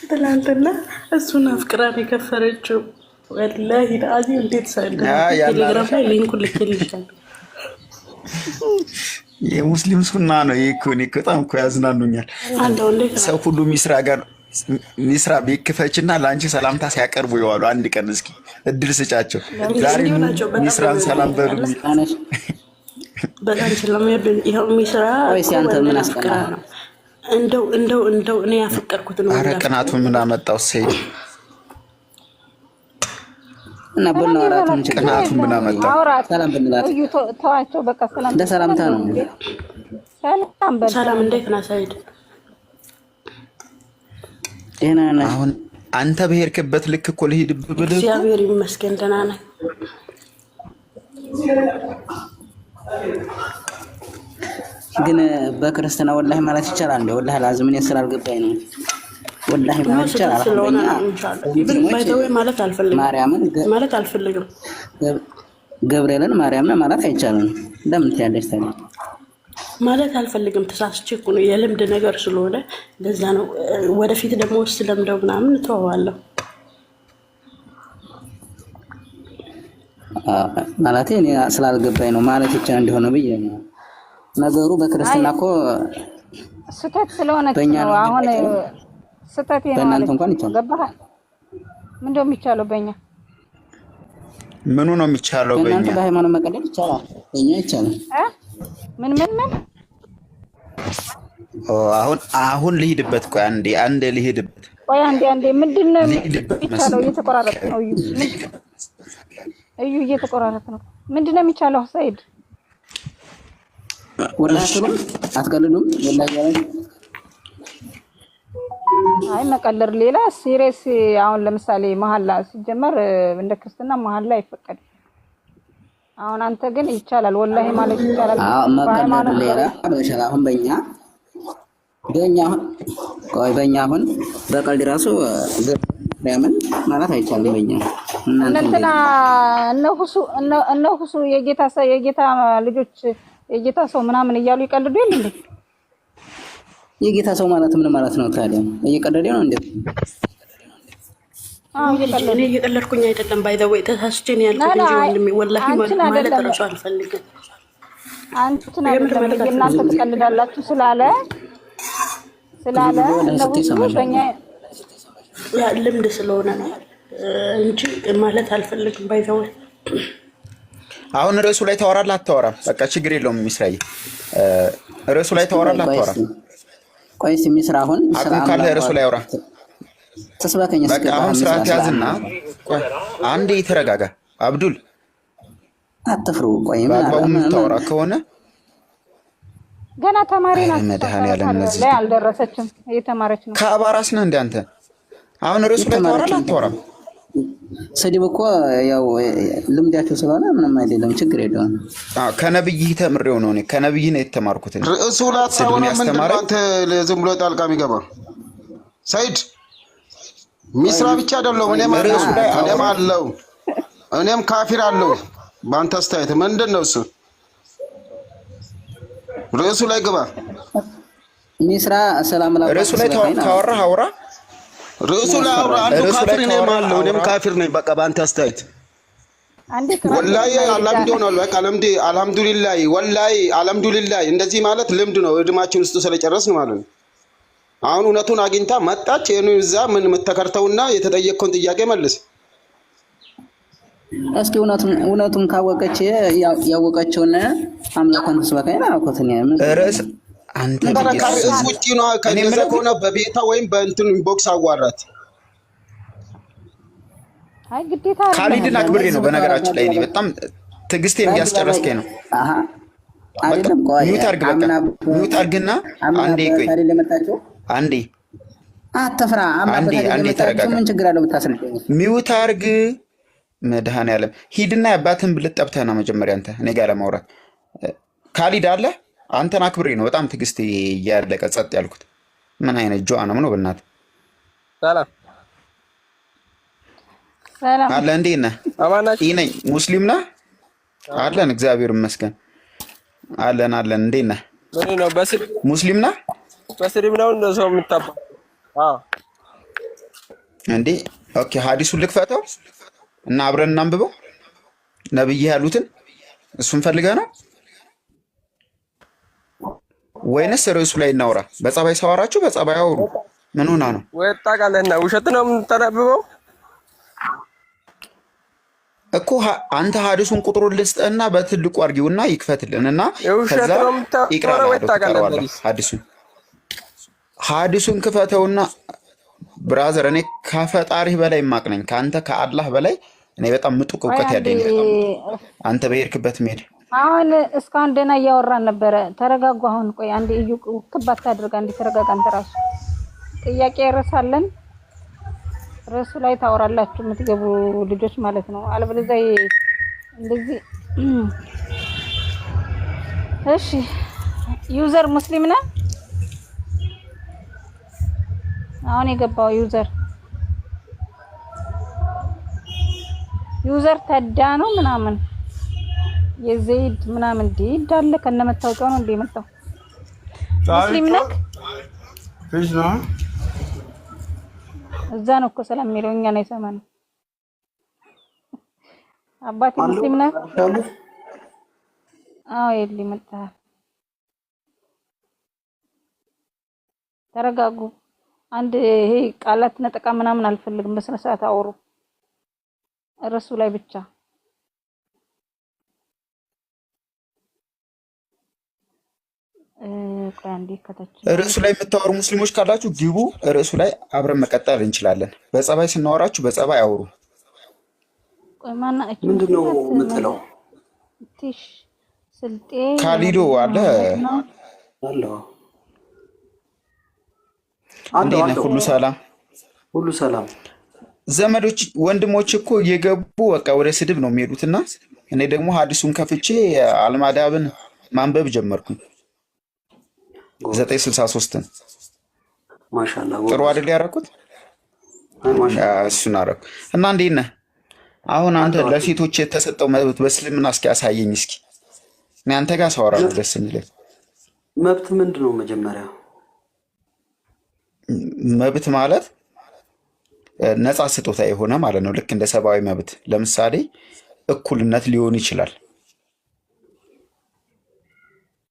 ትላንትና እሱን አፍቅራን የከፈረችው ወላሂ ለአዚ እንዴት ሳይደ ቴሌግራም ላይ ሊንኩን ልኬልሻለሁ። የሙስሊም ሱና ነው ይሄ እኮ። እኔ በጣም እኮ ያዝናኑኛል። ሰው ሁሉ ሚስራ ጋር ሚስራ ቢክፈችና ለአንቺ ሰላምታ ሲያቀርቡ ይዋሉ። አንድ ቀን እስኪ እድል ስጫቸው። ዛሬ ሚስራን ሰላም በሉ። በጣም ስለሚወዱ ይኸው ሚስራ ወይስ አንተ ምን አስቀና ነው? እንደው እኔ ያፈቀርኩት ነው። ኧረ ቅናቱ ምን አመጣው? ሰይድ እና በእናትህ ቅናቱ ምን አመጣው? ሰላም ብንላት ተዋቸው በቃ። ሰላም እንደ ሰላምታ ነው። ሰላም እንዴት ነህ ሰይድ? ደህና ነህ? አሁን አንተ በሄድክበት ልክ እኮ ልሂድብህ ብለህ እግዚአብሔር ይመስገን ደህና ነኝ። ግን በክርስትና ወላሂ ማለት ይቻላል እንዴ? ወላሂ ላዝም እኔ ስላልገባኝ ነው። ወላሂ ማለት ይቻላል ማለት አልፈልግም። ማርያምን ማለት አልፈልግም። ገብርኤልን ማርያምን ማለት አይቻልም። ለምን ትያለሽ ታዲያ? ማለት አልፈልግም። ተሳስቼ እኮ ነው። የልምድ ነገር ስለሆነ ለዛ ነው። ወደፊት ደግሞ ስለምደው ምናምን እተዋለሁ። ማለት እኔ ስላልገባኝ ነው ማለት ይቻላል እንደሆነ ብዬ ነው። ነገሩ በክርስትና እኮ ስህተት ስለሆነ ነው። አሁን ስህተት ነው በእናንተ እንኳን ይቻላል። ገባህ? ምንድነው የሚቻለው? በእኛ ምኑ ነው የሚቻለው? በእናንተ በሃይማኖት መቀደድ ይቻላል፣ በእኛ ይቻላል። ምን አሁን ልሂድበት። ቆይ አንዴ ልሂድበት። ቆይ አንዴ ምንድነው የሚቻለው? እየተቆራረጠ ነው እዩ እየተቆራረጠ ነው። ምንድነው የሚቻለው? ሰይድ ወላሂ አትቀልዱም። ወላሂ ያለ አይ መቀለር ሌላ ሲሪየስ። አሁን ለምሳሌ መሐላ ሲጀመር እንደ ክርስትና መሐላ አይፈቀድም። አሁን አንተ ግን ይቻላል ወላሂ ማለት ይቻላል። መቀለር ሌላ በሻላ። አሁን በእኛ አሁን በቀልድ ራሱ ለምን ማለት አይቻልም። በእኛ እነ ሁሱ የጌታ ልጆች የጌታ ሰው ምናምን እያሉ ይቀልዱ የለ እንዴ? የጌታ ሰው ማለት ምን ማለት ነው ታዲያ? እየቀለደ ነው እንዴ? እኔ እየቀለድኩኝ አይደለም። ባይ ዘ ወይ ተሳስቼ ነው ያልኩት እንጂ ወንድሜ ወላሂ ማለት ራሱ አልፈልግም። አንቺን አይደለም እናንተ ትቀልዳላችሁ ስላለ ያ ልምድ ስለሆነ ነው እንጂ ማለት አልፈልግም። ባይ ዘ ወይ አሁን ርዕሱ ላይ ታወራለህ አታወራም? በቃ ችግር የለውም። ሚስራዬ ርዕሱ ላይ ታወራለህ አታወራም? ቆይ እስኪ ሚስራ አሁን ሰላም ካለ ርዕሱ ላይ አውራ። ተስባከኝ በቃ አሁን ስርዓት ያዝና ቆይ አንዴ ተረጋጋ። አብዱል አትፍሩ። ቆይ ምን ታወራ ከሆነ ገና ተማሪ ናት። መድኃኒዓለም ነዚህ ላይ አልደረሰችም። እየተማረች ነው። ከአባራስ ነህ እንደ አንተ። አሁን ርዕሱ ላይ ታወራለህ አታወራም? ስድብ እኮ ያው ልምዳቸው ስለሆነ ምንም አይደለም፣ ችግር የለውም። ከነብይህ ተምሬው ነው። እኔ ከነብይህ ነው የተማርኩት። ርዕሱ ላይ ታወራ። ምንድነው አንተ ዝም ብሎ ጣልቃ የሚገባ? ሰይድ ሚስራ ብቻ አይደለም። እኔም ካፊር አለው። በአንተ አስተያየት ምንድን ነው እሱ? ርዕሱ ላይ ግባ። ሚስራ ሰላም አለይኩም። ርዕሱ ላይ ታወራህ አውራ። ርዕሱ ላይ አውራ። አንዱ ካፊር ነኝ ማለት ነው። እኔም ካፊር ነኝ። በቃ በአንተ አስተያየት ወላሂ አልሐምዱ ነው። በቃ አልሐምዱሊላህ ወላሂ አልሐምዱሊላህ። እንደዚህ ማለት ልምድ ነው። እድማችን ውስጥ ስለጨረስን ማለት ነው። አሁን እውነቱን አግኝታ መጣች። እዛ ምን የምትከርተውና የተጠየቀውን ጥያቄ መልስ። እስኪ እውነቱን ካወቀች ያወቀችውን አምላኳን ተስበከኝ አልኩትኝ። ርዕስ አንተ ውጪ ነው ከነዛ ከሆነ በቤታ ወይም በእንትን ኢንቦክስ አዋራት። አይ ግዴታ ካሊድን አክብሬ ነው። በነገራችን ላይ እኔ በጣም ትዕግስቴን እያስጨረስከኝ ነው። አይደለም ቆይ ሚውት አድርግ። በቃ ሚውት አድርግና አንዴ አትፍራ። አንዴ ተረጋጋ። ምን ችግር አለው ብታስረዳኝ? ሚውት አድርግ። መድኃኒዓለም ሂድና የአባትህን ብልት ጠብተህ ነው መጀመሪያ አንተ እኔ ጋር ለማውራት። ካሊድ አለ። አንተን አክብሬ ነው በጣም ትዕግስት እያለቀ ጸጥ ያልኩት። ምን አይነት ጆአ ነው ነው? በእናትህ ሰላም አለ። እንዴት ነህ? ነኝ። ሙስሊም ነህ? አለን እግዚአብሔር ይመስገን። አለን። እንዴት ነህ? ምን ነው ሙስሊም ነህ? በስሪም ነው እንደው ሰው የምታባ እንዴ ኦኬ ሐዲሱን ልክፈተው እና አብረን እናንብበው ነብይ ያሉትን እሱን ፈልገህ ነው ወይንስ ርዕሱ ላይ እናውራ? በጸባይ ሳወራችሁ በጸባይ አውሩ። ምን ሆና ነው? ወጣ ቃለና ውሸት ነው የምትተነብበው እኮ አንተ ሐዲሱን ቁጥሩን ልስጥህና በትልቁ አድርጊውና ይክፈትልንና ከዛ ይቅራራ ሐዲሱን ክፈተውና ብራዘር እኔ ከፈጣሪህ በላይ ማቅ ነኝ ከአንተ ከአላህ በላይ እኔ በጣም ምጡቅ እውቀት ያለኝ አንተ በሄድክበት ሜድ አሁን እስካሁን ደህና እያወራን ነበረ። ተረጋጉ። አሁን ቆይ አንዴ እዩ ክባት አድርጋ አንዴ ተረጋጋ። አንተ ራሱ ጥያቄ ያረሳለን ርዕሱ ላይ ታወራላችሁ የምትገቡ ልጆች ማለት ነው። አለበለዚያ እንደዚህ እሺ። ዩዘር ሙስሊም ነህ? አሁን የገባው ዩዘር ተዳ ነው ምናምን የዘይድ ምናምን ዲድ አለ ከነመታወቂያው ነው እንደ መጣው ሙስሊም ነህ? እሺ ነው እዛ ነው እኮ ሰላም የሚለው እኛ ነው የሰማነው። አባቴ ሙስሊም ነህ? አዎ የሊ መጣ። ተረጋጉ። አንድ ይሄ ቃላት ነጠቃ ምናምን አልፈልግም። በስነ ስርዓት አውሩ ርዕሱ ላይ ብቻ። ርዕሱ ላይ የምታወሩ ሙስሊሞች ካላችሁ ግቡ። ርዕሱ ላይ አብረን መቀጠል እንችላለን። በጸባይ ስናወራችሁ በጸባይ አውሩ። ምንድነው የምትለው? ቲሽ ስልጤ ካሊዶ አለ ሁሉ ሰላም ሁሉ ሰላም። ዘመዶች ወንድሞች እኮ እየገቡ በቃ ወደ ስድብ ነው የሚሄዱትና እኔ ደግሞ ሐዲሱን ከፍቼ አልማዳብን ማንበብ ጀመርኩኝ 963ን ማሻአላ። ጥሩ አይደል ያደረኩት? እሱን አደረኩ እና እንዴት ነህ አሁን አንተ? ለሴቶች የተሰጠው መብት በእስልምና እስኪ ያሳየኝ እስኪ። እኔ አንተ ጋር ሳወራ ነው ደስ የሚለኝ። መብት ምንድን ነው? መጀመሪያ መብት ማለት ነፃ ስጦታ የሆነ ማለት ነው። ልክ እንደ ሰብአዊ መብት ለምሳሌ እኩልነት ሊሆን ይችላል።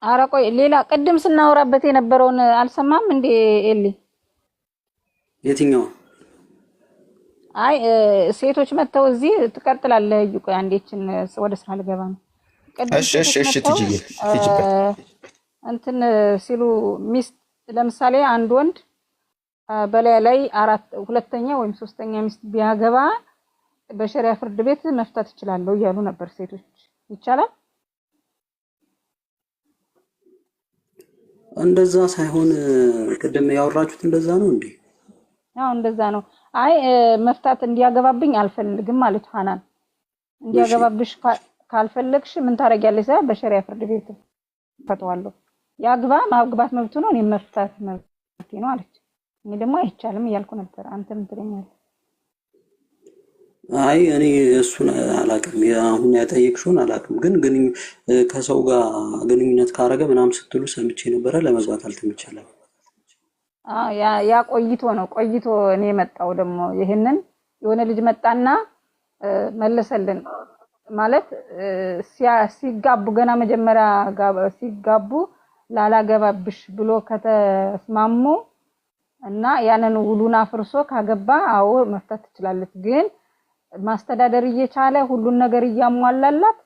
ኧረ ቆይ ሌላ ቅድም ስናወራበት የነበረውን አልሰማም እንዴ ኤሊ? የትኛው? አይ ሴቶች መተው እዚህ ትቀጥላለህ። እዩ ቆይ አንዴችን ወደ ስራ ልገባ ነው። እሺ ትጂበት እንትን ሲሉ ሚስት ለምሳሌ አንድ ወንድ በላይ ላይ ሁለተኛ ወይም ሶስተኛ ሚስት ቢያገባ በሸሪዓ ፍርድ ቤት መፍታት ይችላል እያሉ ነበር ሴቶች። ይቻላል? እንደዛ ሳይሆን ቅድም ያወራችሁት እንደዛ ነው እንዴ? አዎ እንደዛ ነው። አይ መፍታት እንዲያገባብኝ አልፈልግም ማለት ሐናን እንዲያገባብሽ ካልፈለግሽ ምን ታረጊያለሽ? በሸሪዓ ፍርድ ቤት ፈተዋለሁ። ያግባ ማግባት መብቱ ነው፣ እኔ መፍታት መብቴ ነው አለች። እኔ ደግሞ አይቻልም እያልኩ ነበር። አንተ ምን ትለኛለህ? አይ እኔ እሱን አላውቅም፣ አሁን ያጠየቅሽውን አላውቅም። ግን ከሰው ጋር ግንኙነት ካረገ ምናምን ስትሉ ሰምቼ ነበረ። ለመግባት አልተመቸለም። ያ ቆይቶ እኔ መጣው ደግሞ ይሄንን የሆነ ልጅ መጣና መለሰልን ማለት ሲጋቡ ገና መጀመሪያ ሲጋቡ ላላገባብሽ ብሎ ከተስማሙ እና ያንን ውሉን አፍርሶ ካገባ አዎ መፍታት ትችላለች። ግን ማስተዳደር እየቻለ ሁሉን ነገር እያሟላላት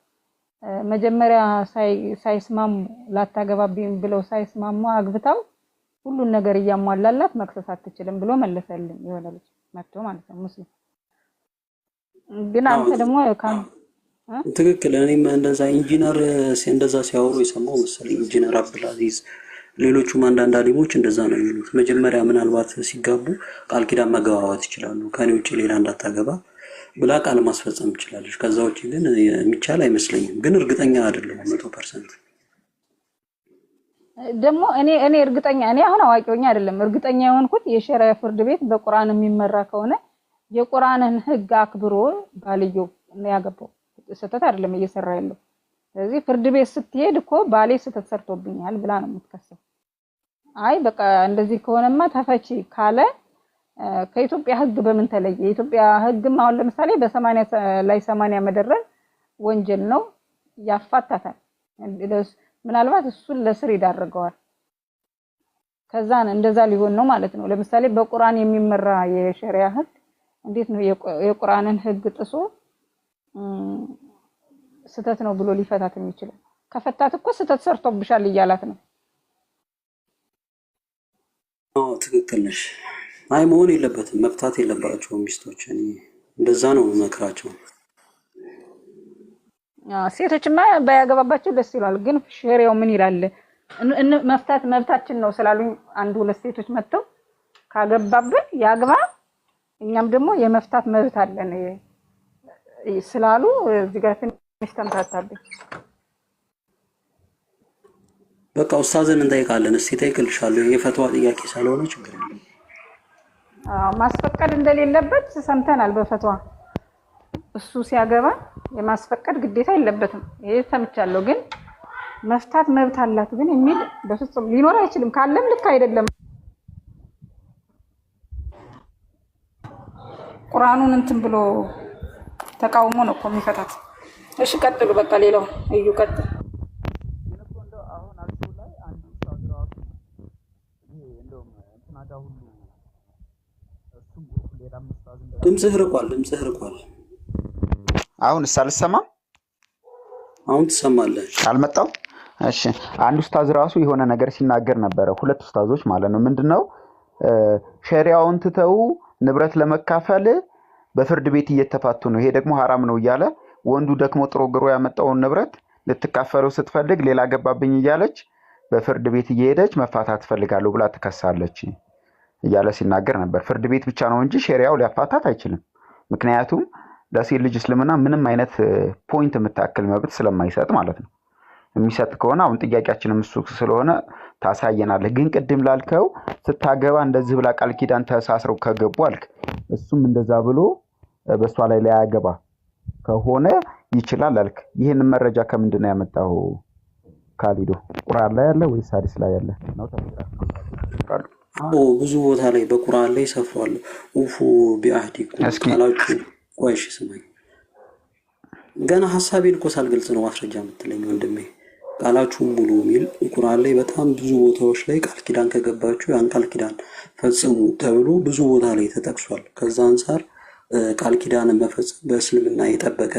መጀመሪያ ሳይስማሙ ላታገባብኝ ብለው ሳይስማሙ አግብታው ሁሉን ነገር እያሟላላት መክሰስ አትችልም ብሎ መለሰልኝ የሆነ ልጅ መጥቶ ማለት ነው ሙስሊም። ግን አንተ ደግሞ ትክክል። እኔም እንደዛ ኢንጂነር እንደዛ ሲያወሩ የሰማው መሰለኝ ኢንጂነር አብዱልአዚዝ፣ ሌሎቹም አንዳንድ አሊሞች እንደዛ ነው የሚሉት። መጀመሪያ ምናልባት ሲጋቡ ቃል ኪዳን መገባባት ይችላሉ። ከኔ ውጪ ሌላ እንዳታገባ ብላ ቃል ማስፈጸም ይችላልሽ። ከዛ ውጪ ግን የሚቻል አይመስለኝም። ግን እርግጠኛ አይደለሁም 100%። ደግሞ እኔ እርግጠኛ አሁን አዋቂውኛ አይደለም እርግጠኛ የሆንኩት የሸሪዓ ፍርድ ቤት በቁርአን የሚመራ ከሆነ የቁርአንን ህግ አክብሮ ባልየው ያገባው ስህተት አይደለም እየሰራ ያለው። ስለዚህ ፍርድ ቤት ስትሄድ እኮ ባሌ ስህተት ሰርቶብኛል ብላ ነው የምትከሰው። አይ በቃ እንደዚህ ከሆነማ ተፈቺ ካለ ከኢትዮጵያ ህግ በምን ተለየ? የኢትዮጵያ ህግም አሁን ለምሳሌ በ80 ላይ 80 መደረግ ወንጀል ነው፣ ያፋታታል። ምናልባት እሱን ለስር ይዳርገዋል። ከዛን እንደዛ ሊሆን ነው ማለት ነው። ለምሳሌ በቁርአን የሚመራ የሸሪዓ ህግ እንዴት ነው የቁርአንን ህግ ጥሶ ስተት ነው ብሎ ሊፈታት የሚችለው? ከፈታት እኮ ስተት ሰርቶብሻል እያላት ነው። ትክክል ነሽ። አይ መሆን የለበትም መፍታት የለባቸውም ሚስቶች። እኔ እንደዛ ነው መክራቸው። ሴቶችማ ባያገባባቸው ደስ ይላል። ግን ሸሪዓው ምን ይላል? መፍታት መብታችን ነው ስላሉኝ አንድ ሁለት ሴቶች መጥተው ካገባብን ያግባ፣ እኛም ደግሞ የመፍታት መብት አለን ስላሉ እዚህ ጋር ትንሽ ተምታታብኝ። በቃ ኡስታዝን እንጠይቃለን። እስቲ ጠይቅልሻለሁ። የፈትዋ ጥያቄ ሳልሆነ ችግር የለም። ማስፈቀድ እንደሌለበት ሰምተናል በፈትዋ። እሱ ሲያገባ የማስፈቀድ ግዴታ የለበትም ይሄ ሰምቻለሁ። ግን መፍታት መብት አላት ግን የሚል በፍጹም ሊኖር አይችልም። ካለም ልክ አይደለም። ቁርአኑን እንትን ብሎ ተቃውሞ ነው እኮ የሚፈታት። እሺ ቀጥሉ። በቃ ሌላው እዩ ቀጥል። ድምፅህ ርቋል። አሁን ሳልሰማም አሁን ትሰማለህ? አልመጣው። እሺ አንድ ኡስታዝ ራሱ የሆነ ነገር ሲናገር ነበረ። ሁለት ኡስታዞች ማለት ነው። ምንድነው ሸሪዓውን ትተው ንብረት ለመካፈል በፍርድ ቤት እየተፋቱ ነው። ይሄ ደግሞ ሐራም ነው እያለ ወንዱ ደግሞ ጥሮ ግሮ ያመጣውን ንብረት ልትካፈለው ስትፈልግ ሌላ ገባብኝ እያለች በፍርድ ቤት እየሄደች መፋታት ፈልጋለሁ ብላ ትከሳለች እያለ ሲናገር ነበር። ፍርድ ቤት ብቻ ነው እንጂ ሸሪዓው ሊያፋታት አይችልም። ምክንያቱም ለሴት ልጅ እስልምና ምንም አይነት ፖይንት የምታክል መብት ስለማይሰጥ ማለት ነው። የሚሰጥ ከሆነ አሁን ጥያቄያችንም እሱ ስለሆነ ታሳየናለህ። ግን ቅድም ላልከው ስታገባ እንደዚህ ብላ ቃል ኪዳን ተሳስረው ከገቡ አልክ። እሱም እንደዛ ብሎ በሷ ላይ ያገባ ከሆነ ይችላል አልክ። ይሄን መረጃ ከምንድን ነው ያመጣው? ካሊዶ ቁርአን ላይ ያለ ወይስ ሐዲስ ላይ ያለ ነው? ብዙ ቦታ ላይ በቁርአን ላይ ሰፍሯል። ኡፉ ቢአህዲኩም ቃላችሁ ቆይሽ ስማኝ። ገና ሐሳቤን እኮ ሳልገልጽ ነው ማስረጃ የምትለኝ ወንድሜ። ቃላችሁ ሙሉ ሚል ቁርአን ላይ በጣም ብዙ ቦታዎች ላይ ቃል ኪዳን ከገባችሁ ያን ቃል ኪዳን ፈጽሙ ተብሎ ብዙ ቦታ ላይ ተጠቅሷል። ከዛ አንፃር ቃል ኪዳንን መፈጸም በእስልምና የጠበቀ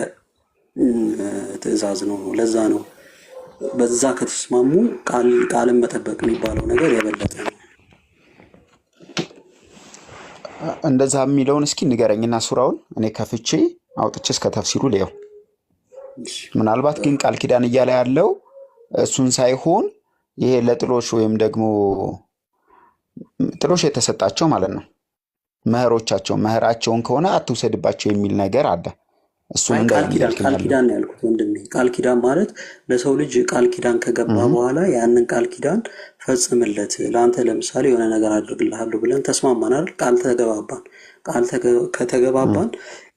ትዕዛዝ ነው። ለዛ ነው በዛ ከተስማሙ ቃልን መጠበቅ የሚባለው ነገር የበለጠ ነው። እንደዛ የሚለውን እስኪ ንገረኝና ሱራውን እኔ ከፍቼ አውጥቼ እስከ ተፍሲሩ ልየው። ምናልባት ግን ቃል ኪዳን እያለ ያለው እሱን ሳይሆን ይሄ ለጥሎሽ ወይም ደግሞ ጥሎሽ የተሰጣቸው ማለት ነው መህራቸውን ከሆነ አትውሰድባቸው የሚል ነገር አለ። እሱን ቃል ኪዳን ነው ያልኩት ወንድሜ። ቃል ኪዳን ማለት ለሰው ልጅ ቃል ኪዳን ከገባ በኋላ ያንን ቃል ኪዳን ፈጽምለት። ለአንተ ለምሳሌ የሆነ ነገር አድርግልሃለሁ ብለን ተስማማን አይደል? ቃል ተገባባን። ከተገባባን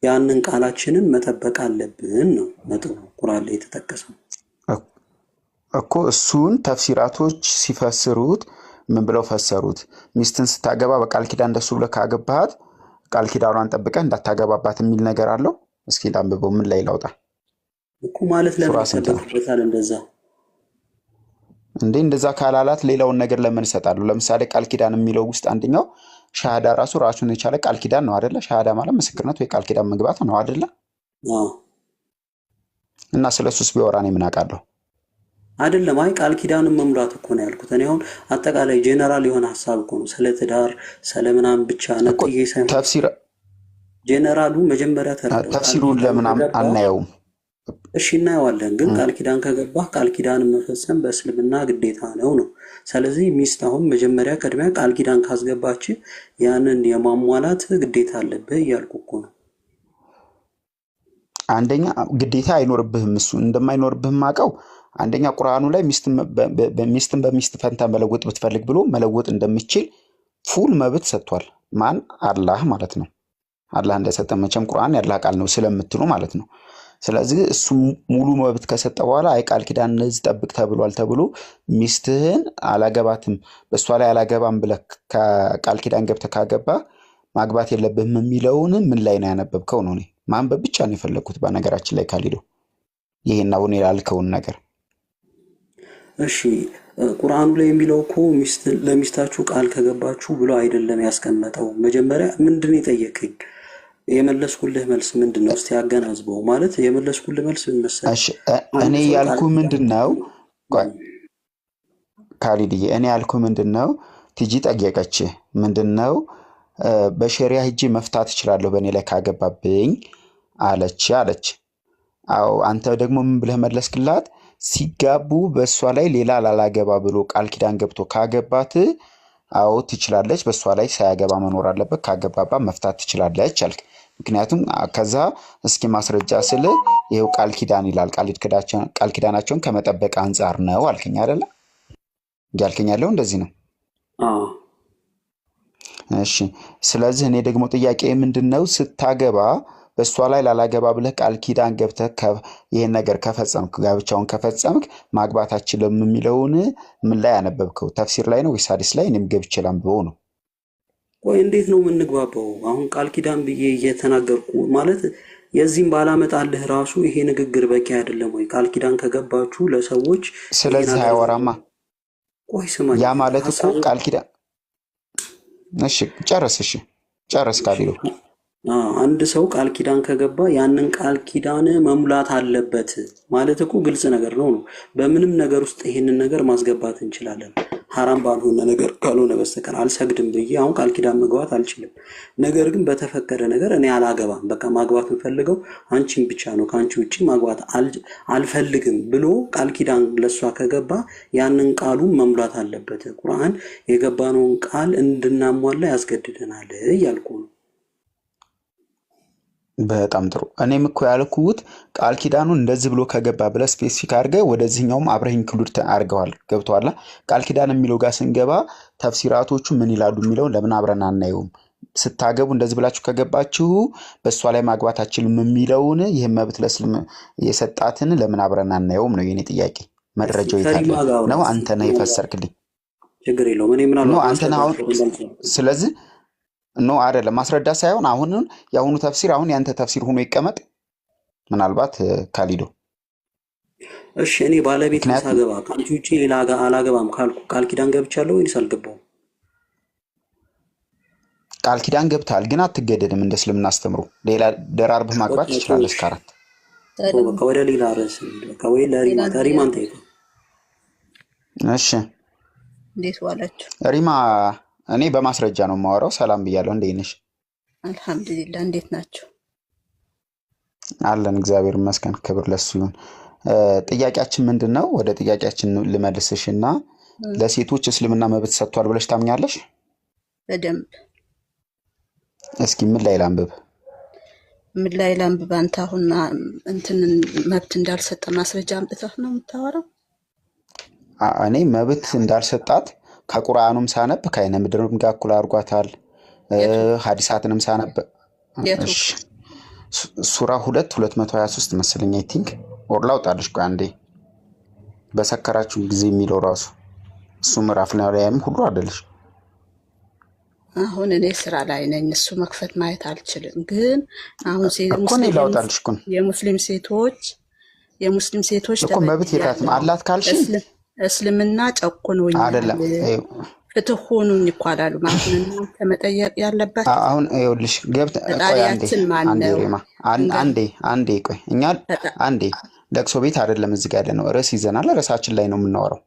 ያንን ቃላችንን መጠበቅ አለብን ነው ነጥቡ። ቁርአን ላይ የተጠቀሰው እኮ እሱን ተፍሲራቶች ሲፈስሩት ምን ብለው ፈሰሩት? ሚስትን ስታገባ በቃል ኪዳን እንደሱ ብለህ ካገባሃት ቃል ኪዳኗን ጠብቀህ እንዳታገባባት የሚል ነገር አለው። እስኪ ላንብበው። ምን ላይ ላውጣ እኮ ማለት ለምን እንደዛ እንደዛ ካላላት ሌላውን ነገር ለምን ይሰጣሉ? ለምሳሌ ቃል ኪዳን የሚለው ውስጥ አንደኛው ሻሃዳ ራሱን የቻለ ቃል ኪዳን ነው አይደለ? ሻሃዳ ማለት ምስክርነት ወይ ቃል ኪዳን መግባት ነው አይደለ? እና ስለሱስ ቢወራ እኔ ምን አውቃለሁ? አይደለም። አይ ቃል ኪዳንን መሙላት እኮ ነው ያልኩት። እኔ አሁን አጠቃላይ ጄነራል የሆነ ሐሳብ እኮ ነው። ስለ ትዳር ስለምናም ብቻ ነጥዬ ሳይሆን ተፍሲር ጄነራሉ መጀመሪያ ተረዳው። ተፍሲሩን ለምን አናየውም? እሺ እናየዋለን። ግን ቃል ኪዳን ከገባህ ቃል ኪዳንን መፈጸም በእስልምና ግዴታ ነው። ስለዚህ ሚስት አሁን መጀመሪያ ቅድሚያ ቃል ኪዳን ካስገባች ያንን የማሟላት ግዴታ አለብህ እያልኩ እኮ ነው። አንደኛ ግዴታ አይኖርብህም። እሱ እንደማይኖርብህም አውቀው አንደኛ ቁርአኑ ላይ ሚስትን በሚስት ፈንታ መለወጥ ብትፈልግ ብሎ መለወጥ እንደሚችል ፉል መብት ሰጥቷል። ማን? አላህ ማለት ነው። አላህ እንደሰጠ መቼም ቁርአን ያላ ቃል ነው ስለምትሉ ማለት ነው። ስለዚህ እሱ ሙሉ መብት ከሰጠ በኋላ አይ ቃል ኪዳን እነዚህ ጠብቅ ተብሏል ተብሎ ሚስትህን አላገባትም በእሷ ላይ አላገባም ብለህ ቃል ኪዳን ገብተህ ካገባ ማግባት የለብህም የሚለውን ምን ላይ ነው ያነበብከው ነው? እኔ ማንበብ ብቻ ነው የፈለኩት በነገራችን ላይ ካሊዶ ይሄን አሁን ያልከውን ነገር። እሺ ቁርአኑ ላይ የሚለው እኮ ለሚስታችሁ ቃል ከገባችሁ ብሎ አይደለም ያስቀመጠው። መጀመሪያ ምንድን ነው የጠየቀኝ? የመለስኩልህ መልስ ምንድነው? እስቲ አገናዝበው። ማለት የመለስኩልህ መልስ ምን መሰለህ? እሺ እኔ ያልኩ ምንድነው ካሊድዬ፣ እኔ ያልኩ ምንድነው ቲጂ ጠየቀች ምንድነው በሸሪያ ሂጂ መፍታት እችላለሁ በእኔ ላይ ካገባብኝ አለች። አዎ አንተ ደግሞ ምን ብለህ መለስክላት? ሲጋቡ በእሷ ላይ ሌላ ላላገባ ብሎ ቃል ኪዳን ገብቶ ካገባት አዎ ትችላለች፣ በእሷ ላይ ሳያገባ መኖር አለበት፣ ካገባባ መፍታት ትችላለች አልክ። ምክንያቱም ከዛ እስኪ ማስረጃ ስለ ይሄው ቃል ኪዳን ይላል፣ ቃል ኪዳናቸውን ከመጠበቅ አንጻር ነው አልከኝ አይደለ? ያልከኝ ያለው እንደዚህ ነው። እሺ ስለዚህ እኔ ደግሞ ጥያቄ ምንድነው ስታገባ በእሷ ላይ ላላገባ ብለህ ቃል ኪዳን ገብተህ ይሄን ነገር ከፈጸምክ ጋብቻውን ከፈጸምክ ማግባት አትችልም የሚለውን ምን ላይ ያነበብከው? ተፍሲር ላይ ነው ወይስ ሐዲስ ላይ? እኔም ገብቼ ላንብበው ነው። ቆይ እንዴት ነው የምንግባባው? አሁን ቃል ኪዳን ብዬ እየተናገርኩ ማለት የዚህም ባላመጣልህ ራሱ ይሄ ንግግር በቂ አይደለም ወይ? ቃል ኪዳን ከገባችሁ ለሰዎች ስለዚህ አያወራማ። ቆይ ስማኝ፣ ያ ማለት እኮ ቃል ኪዳን እሺ ጨርስ ካሊዶ። አንድ ሰው ቃል ኪዳን ከገባ ያንን ቃል ኪዳን መሙላት አለበት ማለት እኮ ግልጽ ነገር ነው። በምንም ነገር ውስጥ ይሄንን ነገር ማስገባት እንችላለን። ሐራም ባልሆነ ነገር ካልሆነ በስተቀር አልሰግድም ብዬ አሁን ቃል ኪዳን መግባት አልችልም። ነገር ግን በተፈቀደ ነገር እኔ አላገባም፣ በቃ ማግባት የምፈልገው አንቺን ብቻ ነው፣ ከአንቺ ውጪ ማግባት አልፈልግም ብሎ ቃል ኪዳን ለሷ ከገባ ያንን ቃሉን መሙላት አለበት። ቁርአን የገባነውን ቃል እንድናሟላ ያስገድደናል እያልኩ ነው። በጣም ጥሩ። እኔም እኮ ያልኩት ቃል ኪዳኑን እንደዚህ ብሎ ከገባ ብለህ ስፔሲፊክ አድርገህ ወደዚህኛውም አብረህ ኢንክሉድ አድርገዋል። ገብቶሃል? ቃል ኪዳን የሚለው ጋር ስንገባ ተፍሲራቶቹ ምን ይላሉ የሚለውን ለምን አብረን አናየውም? ስታገቡ እንደዚህ ብላችሁ ከገባችሁ በእሷ ላይ ማግባት አትችልም የሚለውን ይህን መብት ለእስልም የሰጣትን ለምን አብረን አናየውም ነው የኔ ጥያቄ። መረጃው የታለ ነው? አንተ ነህ የፈሰርክልኝ። ችግር የለውም። እኔ ምን አለው አንተ ነህ አሁን። ስለዚህ ኖ አይደለም ማስረዳት ሳይሆን አሁን ያሁኑ ተፍሲር አሁን ያንተ ተፍሲር ሆኖ ይቀመጥ ምናልባት ካሊዶ። እሺ እኔ ባለቤት ሳገባ ከአንቺ ውጪ ሌላ አላገባም ካልኩ ቃል ኪዳን ገብቻለሁ ወይስ አልገባሁም? ቃል ኪዳን ገብታል፣ ግን አትገደድም። እንደ እስልምና አስተምሮ ሌላ ደራርብህ ማግባት ትችላለህ እስከ 4። በቃ ወደ ሌላ ርዕስ ወይ ለሪማን ተይቶ። እሺ እንዴት ዋላችሁ? ሪማ እኔ በማስረጃ ነው የማወራው። ሰላም ብያለሁ። እንዴት ነሽ? አልሐምዱሊላህ። እንዴት ናችሁ? አለን እግዚአብሔር ይመስገን፣ ክብር ለሱ ይሁን። ጥያቄያችን ምንድነው? ወደ ጥያቄያችን ልመልስሽና ለሴቶች እስልምና መብት ሰጥቷል ብለሽ ታምኛለሽ? በደንብ። እስኪ ምን ላይ ላንብብ? አንተ አሁን እንትን መብት እንዳልሰጠ ማስረጃ አምጥተህ ነው የምታወራው? እኔ መብት እንዳልሰጣት ከቁርአኑም ሳነብ ከአይነ ምድርም ጋር እኩል አድርጓታል። ሐዲሳትንም ሳነብ ሱራ 2:223 መሰለኝ አይ ቲንክ ወርላ ወጣልሽ። ቆይ አንዴ በሰከራችሁ ጊዜ የሚለው ራሱ እሱ ምዕራፍ ላይም ሁሉ አይደለሽ። አሁን እኔ ስራ ላይ ነኝ፣ እሱ መክፈት ማየት አልችልም። ግን አሁን የሙስሊም ሴቶች እኮ መብት የታትም አላት ካልሽ እስልምና ጨቁኖኛል አይደለም ፍትህ ሆኑኝ እኮ አላሉ ማለት ነው። ከመጠየቅ ያለበት አሁን ይኸውልሽ ገብተ አንዴ ቆይ እኛ አንዴ ለቅሶ ቤት አይደለም እዚህ ጋር ያለ ነው። ርዕስ ይዘናል፣ ርዕሳችን ላይ ነው የምናወራው።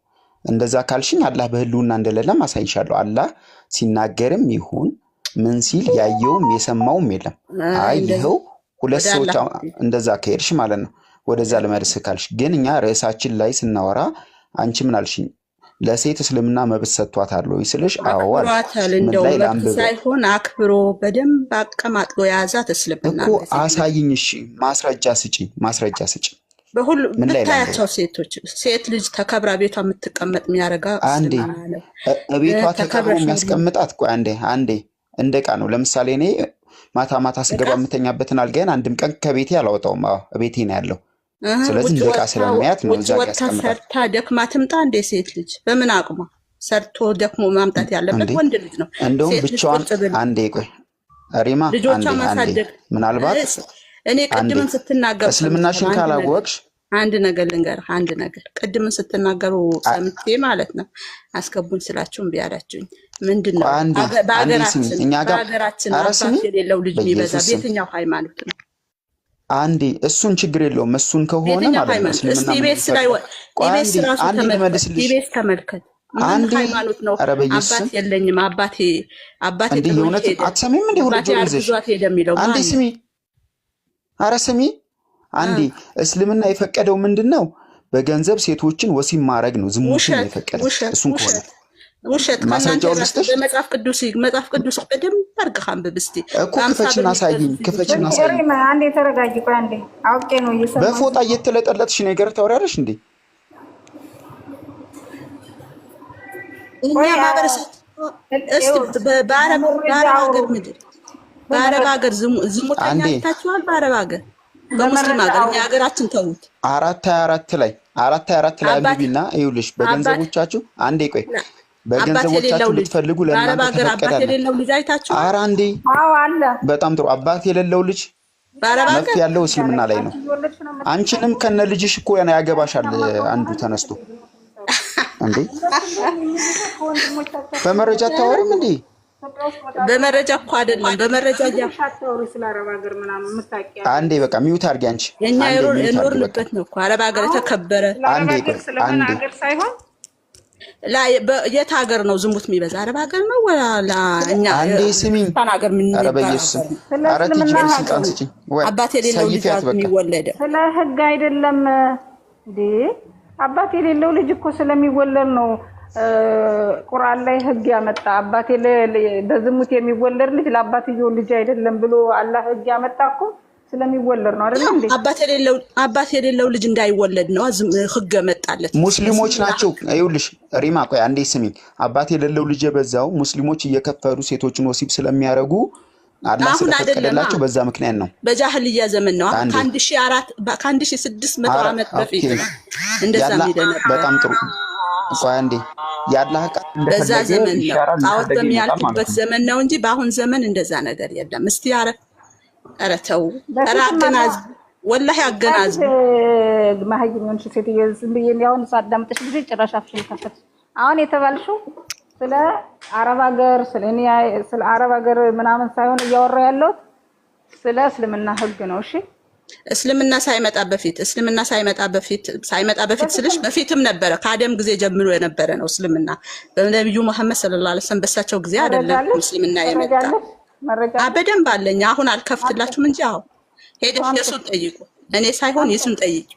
እንደዛ ካልሽኝ አላህ በህልውና እንደሌለ ማሳይሻለሁ። አላህ ሲናገርም ይሁን ምን ሲል ያየውም የሰማውም የለም። አይ ይኸው ሁለት ሰዎች እንደዛ ከሄድሽ ማለት ነው ወደዛ ለመርስ ካልሽ ግን እኛ ርዕሳችን ላይ ስናወራ አንቺ ምን አልሽኝ? ለሴት እስልምና መብት ሰጥቷታል ወይ ስልሽ አዎ አልኳታል። እንደው መብት ሳይሆን አክብሮ በደንብ አቀማጥሎ ያዛት እስልምና እኮ አሳይኝ። እሺ ማስረጃ ስጪ። በሁሉ ብታያቸው ሴቶች ሴት ልጅ ተከብራ ቤቷ የምትቀመጥ የሚያረጋ አንዴ ቤቷ ተከብሮ የሚያስቀምጣት ቆይ አንዴ እንደቃ ነው። ለምሳሌ እኔ ማታ ስገባ የምተኛበትን አልጋዬን አንድም ቀን ከቤቴ አላወጣውም። ቤቴ ነው ያለው። ስለዚህ እንደቃ ስለሚያት ነው እዛ ያስቀምጣል። ሰርታ ደክማ ትምጣ እንደ ሴት ልጅ በምን አቅሟ ሰርቶ ደክሞ ማምጣት ያለበት ወንድ ልጅ ነው። እንደውም ብቻዋን ሪማ ልጆቿ ማሳደግ ምናልባት እኔ ቅድምም ስትናገሩ እስልምናሽን ካላወቅሽ አንድ ነገር ልንገር አንድ ነገር ቅድምም ስትናገሩ ሰምቼ ማለት ነው አስገቡኝ ስላችሁ እምቢ አላችሁኝ ምንድነው በአገራችን አባት የሌለው ልጅ የሚበዛ በየትኛው ሃይማኖት ነው አንዴ እሱን ችግር የለውም እሱን ከሆነ ማለት ነው እስልምና ኢቢኤስ ላይ ኢቢኤስ ራሱ ተመልከት አንድ ሃይማኖት ነው አባት የለኝም አባቴ እንዴ የሆነት አትሰሚም እንዴ ሁሉ ጆርዝሽ አንዴ ስሚ አረ ስሚ አንዴ እስልምና የፈቀደው ምንድነው በገንዘብ ሴቶችን ወሲብ ማድረግ ነው ዝሙትን የፈቀደው እሱን ከሆነ ውሸት ማስረጃው ልስጥሽ በመጽሐፍ ቅዱስ ቀደም ታርቀም በብስቲ እኮ ክፈችና ሳይኝ አንዴ ተረጋጊ ቆይ አንዴ አውቄ ነው እየሰማሁ በፎጣ እየተለጠለጥሽ ነገር ታወራለሽ እንዴ እኛ ማበረሰብ በአረብ ሀገር ዝሙተኛ አይታችኋል በአረብ ሀገር በሙስሊም ሀገር እኛ ሀገራችን ተውት 424 ላይ አቢቢና ይኸውልሽ በገንዘቦቻችሁ አንዴ ቆይ በገንዘቦቻችሁ ልትፈልጉ ለእናንተ ተፈቀዳለ ኧረ አንዴ አዎ አለ በጣም ጥሩ አባት የሌለው ልጅ መብት ያለው እስልምና ላይ ነው አንቺንም ከነ ልጅሽ እኮ ያገባሻል አንዱ ተነስቶ እንዴ በመረጃ ታወሪም እንዴ በመረጃ እኮ አይደለም በመረጃ ያሻተው ስለአረብ ሀገር ምናምን መታቂያ አንዴ በቃ ሚውት አድርጊ አንቺ የኛ የኖርንበት ነው እኮ አረብ ሀገር ተከበረ አንዴ ሀገር ሳይሆን የት ሀገር ነው ዝሙት የሚበዛ አረብ ሀገር ነው ወላ እኛ አንዴ ስሚኝ ሀገር ምን ኧረ በኢየሱስ ኧረ ትጂ ስልጣን ስጪኝ አባት የሌለው ልጅ የሚወለደው ስለ ህግ አይደለም እንዴ አባት የሌለው ልጅ እኮ ስለሚወለድ ነው ቁርአን ላይ ህግ ያመጣ አባት በዝሙት የሚወለድ ልጅ ለአባትየው ልጅ አይደለም ብሎ አላህ ህግ ያመጣ እኮ ስለሚወለድ ነው አይደል እንዴ አባት የሌለው ልጅ እንዳይወለድ ነው ህግ መጣለት ሙስሊሞች ናቸው አይውልሽ ሪማ ቆይ አንዴ ስሚኝ አባት የሌለው ልጅ የበዛው ሙስሊሞች እየከፈሩ ሴቶችን ወሲብ ስለሚያረጉ አላህ ስለፈቀደላቸው በዛ ምክንያት ነው በጃህልያ ዘመን ነው ከ1600 ዓመት በፊት እንደዛ ነው በጣም ጥሩ ቆይ አንዴ ያላህ ቃል በዛ ዘመን ነው ታውት በሚያልፍበት ዘመን ነው እንጂ በአሁን ዘመን እንደዛ ነገር የለም እስቲ ኧረ ተው አገናዝ ወላሂ አገናዝ ማህይም ነው ሴትዬ ዝም ብዬ ያውን ሳዳምጥሽ ጊዜ ጭራሽ አፍሽን ከፈት አሁን የተባልሽው ስለ አረብ ሀገር ስለ አረብ ሀገር ምናምን ሳይሆን እያወራ ያለው ስለ እስልምና ህግ ነው እሺ እስልምና ሳይመጣ በፊት ስልሽ በፊትም ነበረ ከአደም ጊዜ ጀምሮ የነበረ ነው እስልምና በነብዩ መሐመድ ሰለላሁ ዐለይሂ ወሰለም በሳቸው ጊዜ አይደለም እስልምና የመጣው በደንብ አለኝ አሁን አልከፍትላችሁም እንጂ አሁን ሄደሽ የሱን ጠይቁ እኔ ሳይሆን የሱን ጠይቁ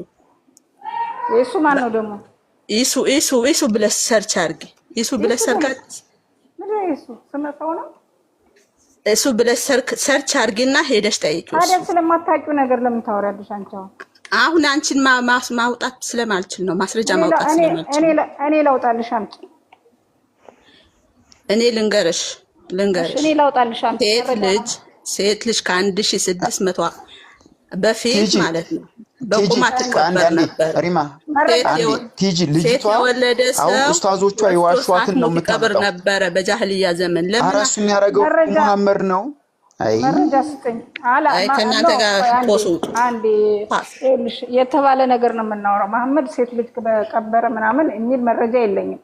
የሱ ማን ነው ደግሞ ኢሱ ብለሽ ሰርች አድርጊ ኢሱ ብለሽ ሰርጋት ኢሱ ስመጣው ነው እሱ ብለሽ ሰርች አድርጊና ሄደሽ ጠይቂው ታዲያ ስለማታውቂው ነገር ለምን ታወሪያለሽ አንቺ አሁን አንቺን ማውጣት ስለማልችል ነው ማስረጃ ማውጣት ስለማልችል እኔ ላውጣልሽ አምጪ እኔ ልንገርሽ እኔ ላውጣልሽ አምጪ ሴት ልጅ ከ1600 በፊት ማለት ነው በቁማት ተቀበረ ነበር ሪማ ቲጂ ልጅቷ አሁን ኡስታዞቿ ይዋሽዋትን ነው የምትቀበል ነበር በጃህልያ ዘመን ለምን አራሱን ያረጋው መሐመድ ነው መረጃ ስጠኝ አይ ከናንተ ጋር ፖስቱ አንዴ እልሽ የተባለ ነገር ነው የምናወራው መሐመድ ሴት ልጅ በቀበረ ምናምን የሚል መረጃ የለኝም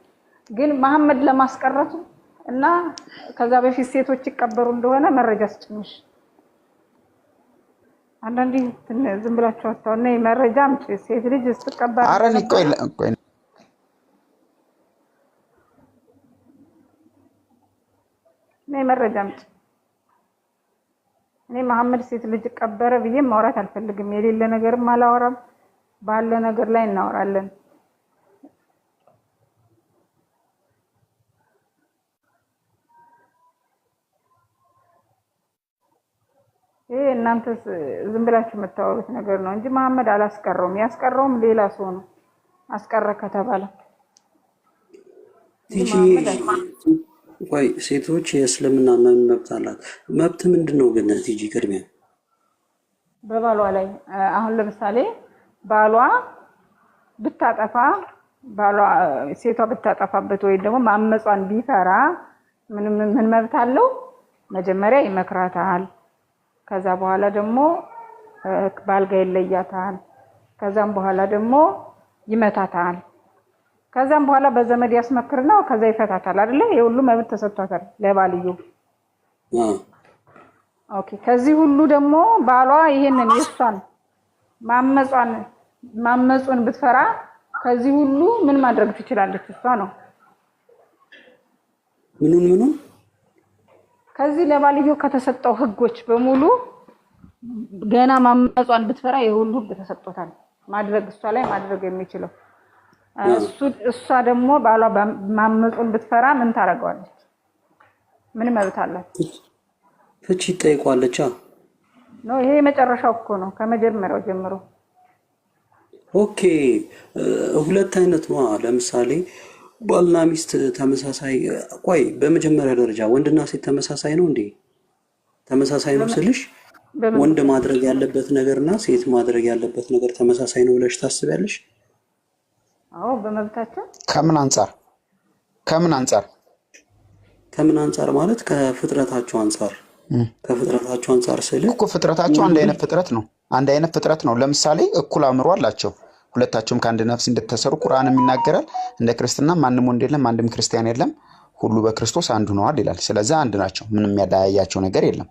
ግን መሐመድ ለማስቀረቱ እና ከዛ በፊት ሴቶች ይቀበሩ እንደሆነ መረጃ ስጭኝሽ አንዳንዴ ዝም ብላችሁ አታውና መረጃ አምጪ ሴት ልጅ ስትቀበረ አረን ቆይ መረጃ አምጪ እኔ መሐመድ ሴት ልጅ ቀበረ ብዬ ማውራት አልፈልግም የሌለ ነገርም አላወራም ባለ ነገር ላይ እናወራለን እናንተ ዝም ብላችሁ የምታወሩት ነገር ነው እንጂ መሐመድ አላስቀረውም ያስቀረውም ሌላ ሰው ነው አስቀረ ከተባለ ቆይ ሴቶች የእስልምና መብት አላት መብት ምንድነው ግን ቲጂ ቅድሚያ በባሏ ላይ አሁን ለምሳሌ ባሏ ብታጠፋ ባሏ ሴቷ ብታጠፋበት ወይ ደግሞ ማመጿን ቢፈራ ምን መብት አለው መጀመሪያ ይመክራታል። ከዛ በኋላ ደግሞ ባልጋ ይለያታል። ከዛም በኋላ ደግሞ ይመታታል። ከዛም በኋላ በዘመድ ያስመክርና ከዛ ይፈታታል አይደለ? የሁሉ መብት ተሰጥቷታል ለባልዩ። ኦኬ። ከዚህ ሁሉ ደግሞ ባሏ ይሄንን የሷን ማመጹን ብትፈራ ከዚህ ሁሉ ምን ማድረግ ትችላለች? እሷ ነው ምኑን ከዚህ ለባልዩ ከተሰጠው ህጎች በሙሉ ገና ማመጿን ብትፈራ የሁሉ ህግ ተሰጥቷታል ማድረግ እሷ ላይ ማድረግ የሚችለው እሷ ደግሞ ባሏ ማመጹን ብትፈራ ምን ታረጋለች? ምን መብት አላት? ፍቺ ጠይቋለች። ነው ይሄ መጨረሻው እኮ ነው ከመጀመሪያው ጀምሮ። ኦኬ ሁለት አይነት ነው። ለምሳሌ ባልና ሚስት ተመሳሳይ ቆይ በመጀመሪያ ደረጃ ወንድና ሴት ተመሳሳይ ነው እንዴ? ተመሳሳይ ነው ስልሽ ወንድ ማድረግ ያለበት ነገርና ሴት ማድረግ ያለበት ነገር ተመሳሳይ ነው ብለሽ ታስቢያለሽ? አዎ በመብታቸው ከምን አንፃር ማለት ከፍጥረታቸው አንፃር ስልህ እኮ ፍጥረታቸው አንድ አይነት ፍጥረት ነው። ለምሳሌ እኩል አእምሮ አላቸው። ሁለታቸውም ከአንድ ነፍስ እንደተሰሩ ቁርአንም ይናገራል። እንደ ክርስትና ማንም ወንድ የለም፣ አንድም ክርስቲያን የለም፣ ሁሉ በክርስቶስ አንድ ሆነዋል ይላል። ስለዚህ አንድ ናቸው። ምንም የሚያለያያቸው ነገር የለም።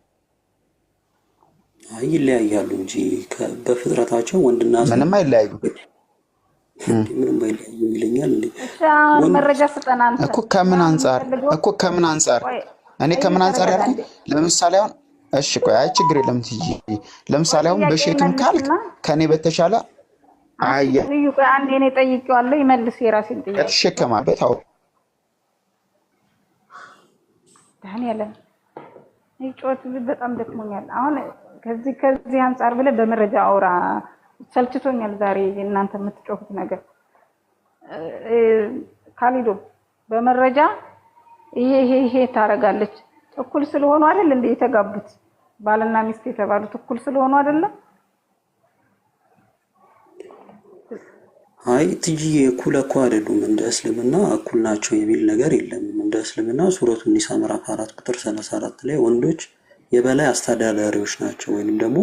ይለያያሉ እንጂ በፍጥረታቸው ወንድና ምንም አይለያዩ ይለኛል እንዴ? መረጃ ስጠና እኮ ከምን አንፃር እኔ ከምን አንፃር ያልኩት ለምሳሌ አሁን እሺ ቆይ አይ ችግር የለም ትይ ለምሳሌ አሁን በሸክም ካልክ ከኔ በተሻለ ልዩ ቆይ አንዴ እኔ ጠይቄዋለሁ ይመልስ የራሴን ጥያቄ ተሸከማበት። አዎ ዳንኤል ጮት በጣም ደክሞኛል። አሁን ከዚህ አንፃር ብለ በመረጃ አውራ ሰልችቶኛል ዛሬ እናንተ የምትጮሁት ነገር። ካሊዶ በመረጃ ይሄ ታረጋለች እኩል ስለሆኑ አይደል እንዴ የተጋቡት ባልና ሚስት የተባሉት እኩል ስለሆኑ አይደል? አይ ትጂ እኩል እኮ አይደሉም። እንደ እስልምና እኩል ናቸው የሚል ነገር የለም። እንደ እስልምና ሱረቱ ኒሳ ምዕራፍ 4 ቁጥር 34 ላይ ወንዶች የበላይ አስተዳዳሪዎች ናቸው ወይንም ደግሞ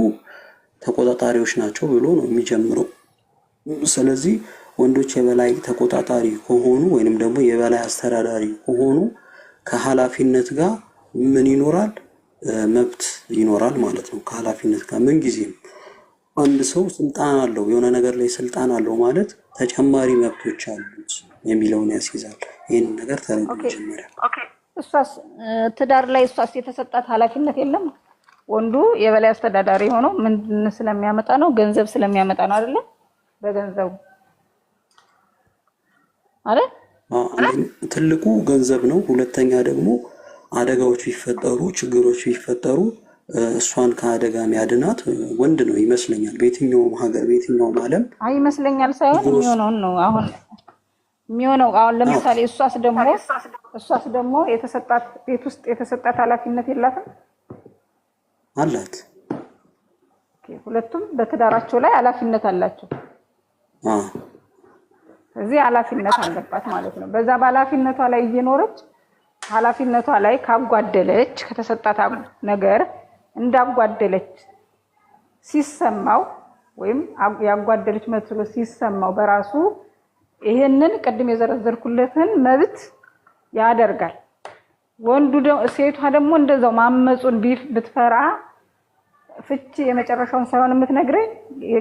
ተቆጣጣሪዎች ናቸው ብሎ ነው የሚጀምረው። ስለዚህ ወንዶች የበላይ ተቆጣጣሪ ከሆኑ ወይንም ደግሞ የበላይ አስተዳዳሪ ከሆኑ ከኃላፊነት ጋር ምን ይኖራል? መብት ይኖራል ማለት ነው። ከኃላፊነት ጋር ምን ጊዜም አንድ ሰው ስልጣን አለው የሆነ ነገር ላይ ስልጣን አለው ማለት ተጨማሪ መብቶች አሉት የሚለውን ያስይዛል። ይሄን ነገር ተረዱ ጀመረ። እሷስ ትዳር ላይ እሷስ የተሰጣት ኃላፊነት የለም? ወንዱ የበላይ አስተዳዳሪ ሆኖ ምን ስለሚያመጣ ነው? ገንዘብ ስለሚያመጣ ነው አይደል? በገንዘቡ አይደል? ትልቁ ገንዘብ ነው። ሁለተኛ ደግሞ አደጋዎች ቢፈጠሩ ችግሮች ቢፈጠሩ እሷን ከአደጋ የሚያድናት ወንድ ነው ይመስለኛል። በየትኛውም ሀገር በየትኛውም ዓለም ይመስለኛል ሳይሆን የሚሆነው አሁን ለምሳሌ እሷስ ደግሞ የተሰጣት ቤት ውስጥ የተሰጣት ኃላፊነት የላትም? አላት። ሁለቱም በትዳራቸው ላይ ኃላፊነት አላቸው። እዚህ ኃላፊነት አለባት ማለት ነው። በዛ በኃላፊነቷ ላይ እየኖረች ኃላፊነቷ ላይ ካጓደለች ከተሰጣት ነገር እንዳጓደለች ሲሰማው ወይም ያጓደለች መስሎ ሲሰማው በራሱ ይሄንን ቅድም የዘረዘርኩለትን መብት ያደርጋል። ሴቷ ደግሞ እንደዛው ማመጹን ብትፈራ ፍቺ የመጨረሻውን ሳይሆን የምትነግረኝ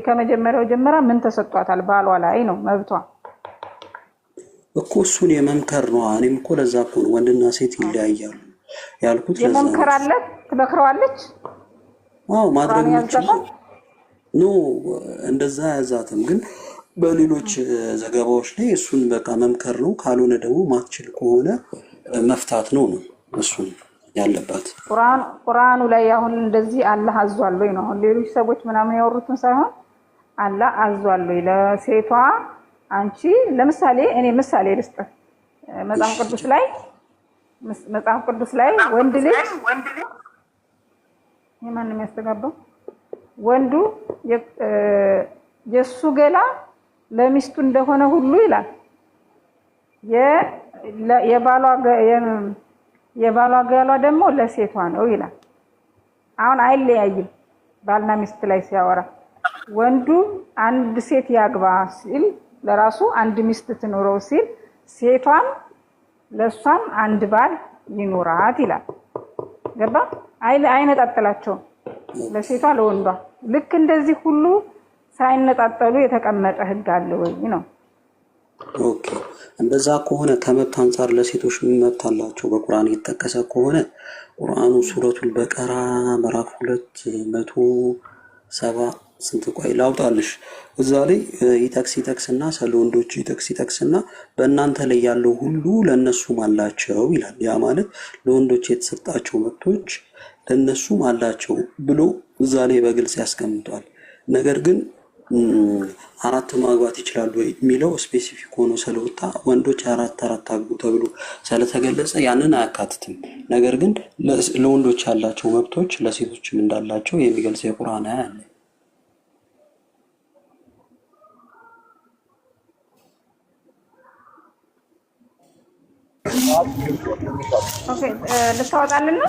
ከመጀመሪያው ጀምራ ምን ተሰጧታል ባሏ ላይ ነው መብቷ እኮ እሱን የመምከር ነው። እኔም እኮ ለዛ እኮ ወንድና ሴት ይለያያሉ ያልኩት። ለዛ የመምከራለት ትመክረዋለች። ማድረግ ነው እንደዛ ያዛትም ግን በሌሎች ዘገባዎች ላይ እሱን በቃ መምከር ነው። ካልሆነ ደግሞ ማትችል ከሆነ መፍታት ነው እሱን ያለባት። ቁርአኑ ላይ አሁን እንደዚህ አላህ አዟል ወይ ነው። ሌሎች ሰዎች ምናምን ያወሩትን ሳይሆን አላህ አዟል ወይ ለሴቷ አንቺ ለምሳሌ እኔ ምሳሌ ልስጥ። መጽሐፍ ቅዱስ ላይ ወንድ ልጅ የማንም ያስተጋባው ወንዱ የሱ ገላ ለሚስቱ እንደሆነ ሁሉ ይላል። የባሏ ጋሏ ደግሞ ለሴቷ ነው ይላል። አሁን አይለያይም። ባልና ሚስት ላይ ሲያወራ ወንዱ አንድ ሴት ያግባ ሲል ለራሱ አንድ ሚስት ትኖረው ሲል ሴቷም ለሷም አንድ ባል ይኖራት ይላል። ገባ? አይነጣጥላቸውም ለሴቷ ለወንዷ። ልክ እንደዚህ ሁሉ ሳይነጣጠሉ የተቀመጠ ህግ አለ ወይ ነው? ኦኬ እንደዛ ከሆነ ከመብት አንፃር ለሴቶች መብት አላቸው በቁርአን የተጠቀሰ ከሆነ ቁርአኑ ሱረቱል በቀራ ምዕራፍ 270 ስንት ቆይ ላውጣልሽ እዛ ላይ ይጠቅስና ስለ ወንዶች ይጠቅስና በእናንተ ላይ ያለው ሁሉ ለነሱም አላቸው ይላል። ያ ማለት ለወንዶች የተሰጣቸው መብቶች ለነሱም አላቸው ብሎ እዛ ላይ በግልጽ ያስቀምጧል። ነገር ግን አራት ማግባት ይችላሉ ወይ የሚለው ስፔሲፊክ ሆኖ ስለወጣ ወንዶች አራት አግቡ ተብሎ ስለተገለጸ ያንን አያካትትም። ነገር ግን ለወንዶች ያላቸው መብቶች ለሴቶችም እንዳላቸው የሚገልጽ የቁርአን አያ አለ። ኦኬ ልታወጣልን ነው?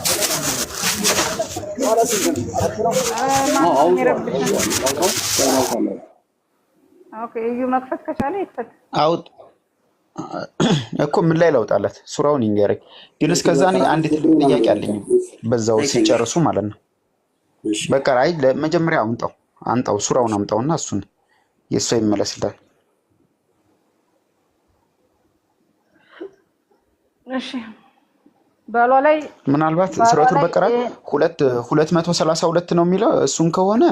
ኦኬ እዩ መክፈት ከቻለ ይክፈት። አውጥ እኮ ምን ላይ ላውጣላት? ሱራውን ይንገረኝ። ግን እስከዛ እኔ አንድ ትልቅ ጥያቄ አለኝ በዛው ሲጨርሱ ማለት ነው። በቃ አይ ለመጀመሪያ አንጣው ሱራውን አምጣውና እሱን የሷ ይመለስልታል። እሺ ባሏ ላይ ምናልባት ሱረቱል በቀራ 232 ነው የሚለው። እሱን ከሆነ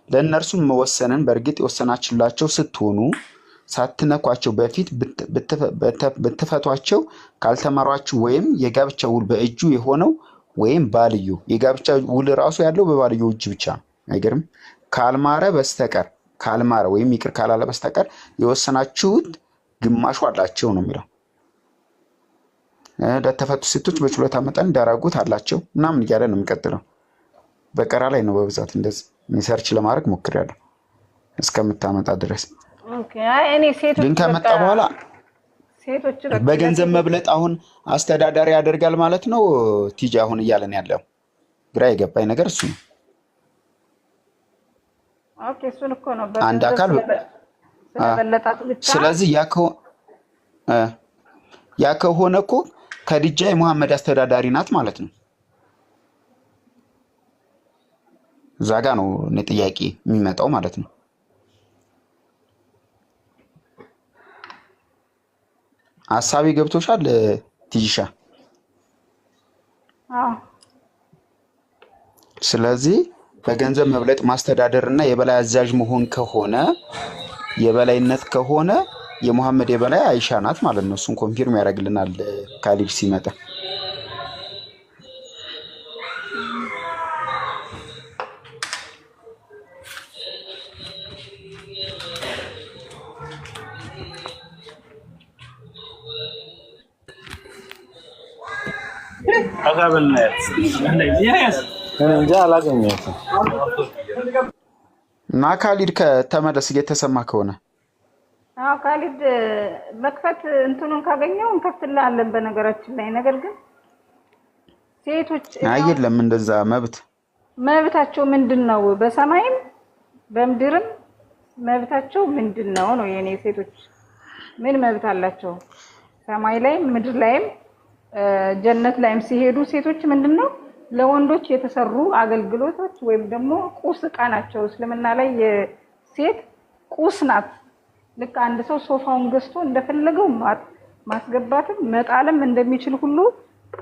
ለእነርሱም መወሰንን በእርግጥ የወሰናችላቸው ስትሆኑ ሳትነኳቸው በፊት ብትፈቷቸው ካልተማሯችሁ ወይም የጋብቻ ውል በእጁ የሆነው ወይም ባልዩ የጋብቻ ውል ራሱ ያለው በባልዩ እጅ ብቻ ነው። አይገርም? ካልማረ ወይም ይቅር ካላለ በስተቀር የወሰናችሁት ግማሹ አላቸው ነው የሚለው። ለተፈቱ ሴቶች በችሎታ መጠን ዳራጉት አላቸው ምናምን እያለ ነው የሚቀጥለው። በቀራ ላይ ነው በብዛት እንደዚህ ሪሰርች ለማድረግ ሞክሬያለሁ እስከምታመጣ ድረስ። ኦኬ አይ እኔ ሴቶች ግን ከመጣ በኋላ ሴቶች በገንዘብ መብለጥ አሁን አስተዳዳሪ ያደርጋል ማለት ነው። ቲጂ አሁን እያለን ያለው ግራ የገባኝ ነገር እሱ ነው። ኦኬ እሱን እኮ ነው አንድ አካል ስለበለጣት ብቻ። ስለዚህ ያ ከሆነ እኮ ከዲጃ የሙሐመድ አስተዳዳሪ ናት ማለት ነው። እዛ ጋ ነው እኔ ጥያቄ የሚመጣው ማለት ነው። ሀሳቤ ገብቶሻል ቲጂሻ? ስለዚህ በገንዘብ መብለጥ ማስተዳደር እና የበላይ አዛዥ መሆን ከሆነ የበላይነት ከሆነ የሙሐመድ የበላይ አይሻ ናት ማለት ነው። እሱን ኮንፊርም ያደርግልናል ካሊድ ሲመጣ። እና ካሊድ ከተመለስ እየተሰማ ከሆነ ካሊድ መክፈት እንትኑን ካገኘው እንከፍትልሃለን በነገራችን ላይ። ነገር ግን ሴቶች አይደለም እንደዛ መብታቸው ምንድነው? በሰማይም በምድርም መብታቸው ምንድነው ነው የኔ ሴቶች ምን መብት አላቸው? ሰማይ ላይም ምድር ላይም ጀነት ላይም ሲሄዱ ሴቶች ምንድነው ለወንዶች የተሰሩ አገልግሎቶች ወይም ደግሞ ቁስ ዕቃ ናቸው። እስልምና ላይ የሴት ቁስ ናት። ልክ አንድ ሰው ሶፋውን ገዝቶ እንደፈለገው ማስገባትም መጣልም እንደሚችል ሁሉ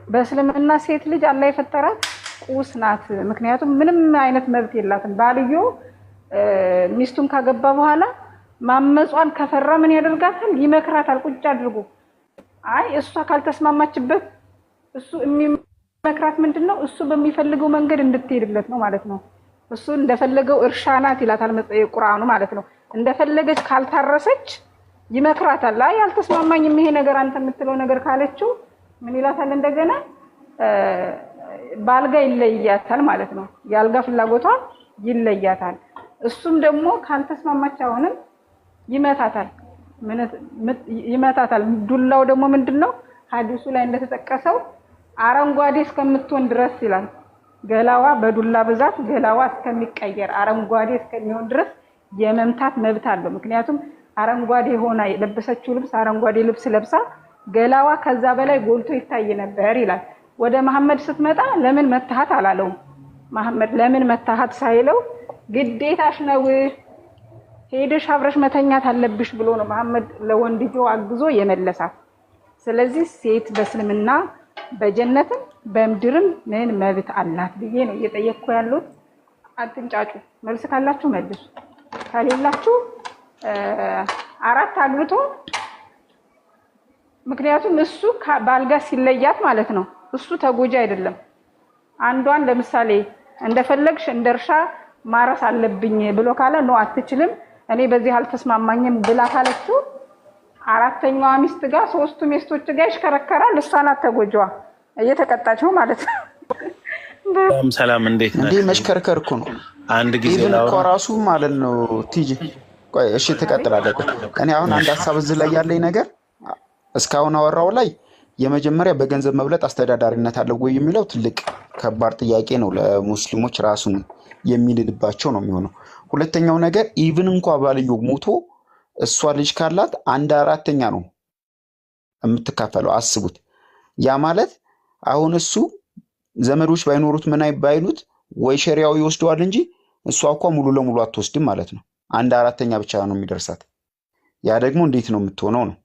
በእስልምና ሴት ልጅ አላህ የፈጠራት ቁስ ናት። ምክንያቱም ምንም አይነት መብት የላትም። ባልዮ ሚስቱን ካገባ በኋላ ማመጿን ከፈራ ምን ያደርጋታል? ይመክራታል። ቁጭ አድርጎ አይ እሷ ካልተስማማችበት እሱ የሚመክራት ምንድነው? እሱ በሚፈልገው መንገድ እንድትሄድለት ነው ማለት ነው። እሱ እንደፈለገው እርሻ ናት ይላታል ቁርአኑ ማለት ነው። እንደፈለገች ካልታረሰች ይመክራታል። አይ አልተስማማኝም ይሄ ነገር አንተ የምትለው ነገር ካለችው ምን ይላታል? እንደገና ባልጋ ይለያታል ማለት ነው። የአልጋ ፍላጎቷ ይለያታል። እሱም ደግሞ ካልተስማማች አሁንም ይመታታል። ዱላው ደግሞ ምንድነው? ሐዲሱ ላይ እንደተጠቀሰው አረንጓዴ እስከምትሆን ድረስ ይላል። ገላዋ በዱላ ብዛት ገላዋ እስከሚቀየር አረንጓዴ እስከሚሆን ድረስ የመምታት መብት አለው። ምክንያቱም አረንጓዴ ሆና የለበሰችው ልብስ አረንጓዴ ልብስ ለብሳ ገላዋ ከዛ በላይ ጎልቶ ይታይ ነበር ይላል። ወደ መሐመድ ስትመጣ ለምን መታሃት አላለውም። መሐመድ ለምን መታሃት ሳይለው ግዴታሽ ነው ሄደሽ አብረሽ መተኛት አለብሽ ብሎ ነው መሐመድ ለወንድየው አግዞ የመለሳት። ስለዚህ ሴት በእስልምና በጀነትም በምድርም ምን መብት አላት ብዬ ነው እየጠየቅኩ ያሉት። አትንጫጩ። መልስ ካላችሁ መልሱ፣ ከሌላችሁ አራት አግብቶ ምክንያቱም እሱ ባልጋ ሲለያት ማለት ነው እሱ ተጎጂ አይደለም። አንዷን ለምሳሌ እንደፈለግሽ እንደርሻ ማረስ አለብኝ ብሎ ካለ ነው አትችልም እኔ በዚህ አልተስማማኝም ብላ ካለችው አራተኛዋ ሚስት ጋር ሶስቱ ሚስቶች ጋር ይሽከረከራል። እሷ ናት ተጎጂዋ እየተቀጣችው ማለት ነው። ሰላም እንዴት ነህ? እንዴ መሽከርከር እኮ ነው አንድ ጊዜ እኮ ራሱ ማለት ነው። ቲጂ ቆይ እሺ ትቀጥላለህ። እኔ አሁን አንድ ሀሳብ እዚህ ላይ ያለኝ ነገር እስካሁን አወራው ላይ የመጀመሪያ በገንዘብ መብለጥ አስተዳዳሪነት አለው ወይ የሚለው ትልቅ ከባድ ጥያቄ ነው። ለሙስሊሞች ራሱን የሚልባቸው ነው የሚሆነው። ሁለተኛው ነገር ኢቭን እንኳን ባልየው ሞቶ እሷ ልጅ ካላት 1/4 ነው የምትካፈለው። አስቡት። ያ ማለት አሁን እሱ ዘመዶች ባይኖሩት ምን ባይሉት ወይ ሸሪያው ይወስደዋል እንጂ እሷ እኮ ሙሉ ለሙሉ አትወስድም ማለት ነው። 1/4 ብቻ ነው የሚደርሳት። ያ ደግሞ እንዴት ነው የምትሆነው ነው።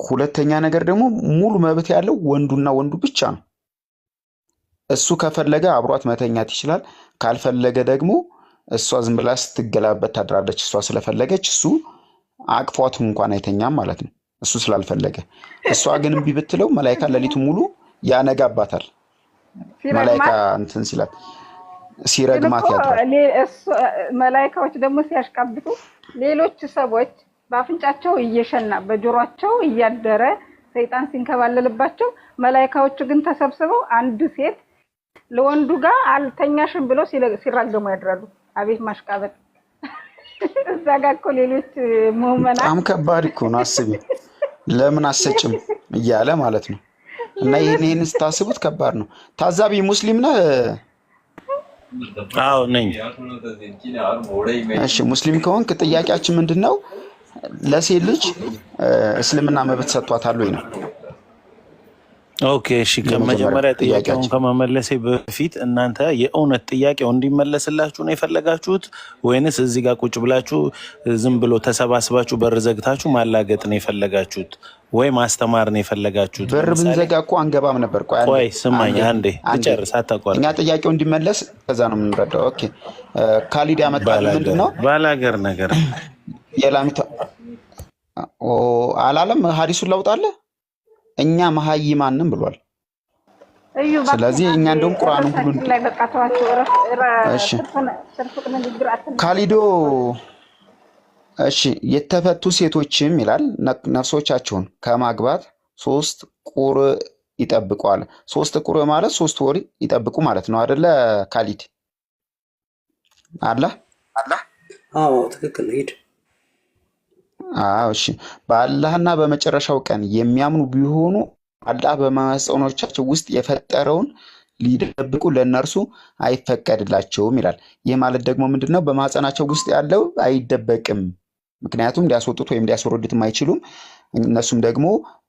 ሁለተኛ ነገር ደግሞ ሙሉ መብት ያለው ወንዱና ወንዱ ብቻ ነው። እሱ ከፈለገ አብሯት መተኛት ይችላል። ካልፈለገ ደግሞ እሷ ዝም ብላ ስትገላበት ታድራለች። እሷ ስለፈለገች እሱ አቅፏት እንኳን አይተኛም ማለት ነው፣ እሱ ስላልፈለገ። እሷ ግን እምቢ ብትለው መላኢካ ሌሊቱን ሙሉ ያነጋባታል። መላኢካ እንትን ሲላት ሲረግማት ያድራል። መላኢካዎች ደግሞ ሲያሽቃብጡ ሌሎች ሰዎች በአፍንጫቸው እየሸና በጆሮአቸው እያደረ ሰይጣን ሲንከባለልባቸው መላኢካዎቹ ግን ተሰብስበው አንድ ሴት ለወንዱ ጋር አልተኛሽም ብለው ሲራገሙ ያድራሉ። አቤት ማሽቃበጥ! እዛ ጋር እኮ ሌሎች ሙእመናን በጣም ከባድ እኮ ነው። አስቢ ለምን አሰጭም እያለ ማለት ነው። እና ይሄን ስታስቡት ከባድ ነው። ታዛቢ ሙስሊም ነህ? አዎ ነኝ። እሺ ሙስሊም ከሆንክ ጥያቄያችን ምንድነው? ለሴት ልጅ እስልምና መብት ሰጥቷታል ወይ ነው። ኦኬ እሺ፣ ከመጀመሪያ ጥያቄውን ከመመለሴ በፊት እናንተ የእውነት ጥያቄው እንዲመለስላችሁ ነው የፈለጋችሁት ወይንስ እዚህ ጋር ቁጭ ብላችሁ ዝም ብሎ ተሰባስባችሁ በር ዘግታችሁ ማላገጥ ነው የፈለጋችሁት ወይ ማስተማር ነው የፈለጋችሁት? በር ብንዘጋ እኮ አንገባም ነበር። ቆይ ስማኝ አንዴ ልጨርስ፣ አታቋርጥ። እኛ ጥያቄው እንዲመለስ ከዛ ነው የምንረዳው። ኦኬ ካሊድ ያመጣል ምንድነው? ባላገር ነገር የላሚታ አላለም። ሀዲሱን ላውጣለ እኛ መሀይማንም ብሏል። ስለዚህ እኛ እንደውም ቁርአኑን ሁሉ እሺ ካሊዶ እሺ የተፈቱ ሴቶችም ይላል ነፍሶቻቸውን ከማግባት 3 ቁር ይጠብቋል። 3 ቁር ማለት 3 ወር ይጠብቁ ማለት ነው አይደለ ካሊድ? አለ። አዎ ትክክል ነው። ሂድ። እሺ በአላህና በመጨረሻው ቀን የሚያምኑ ቢሆኑ አላህ በማህፀኖቻቸው ውስጥ የፈጠረውን ሊደብቁ ለነርሱ አይፈቀድላቸውም ይላል። ይህ ማለት ደግሞ ምንድነው? በማህፀናቸው ውስጥ ያለው አይደበቅም። ምክንያቱም ሊያስወጡት ወይም ሊያስወርዱትም አይችሉም። እነሱም ደግሞ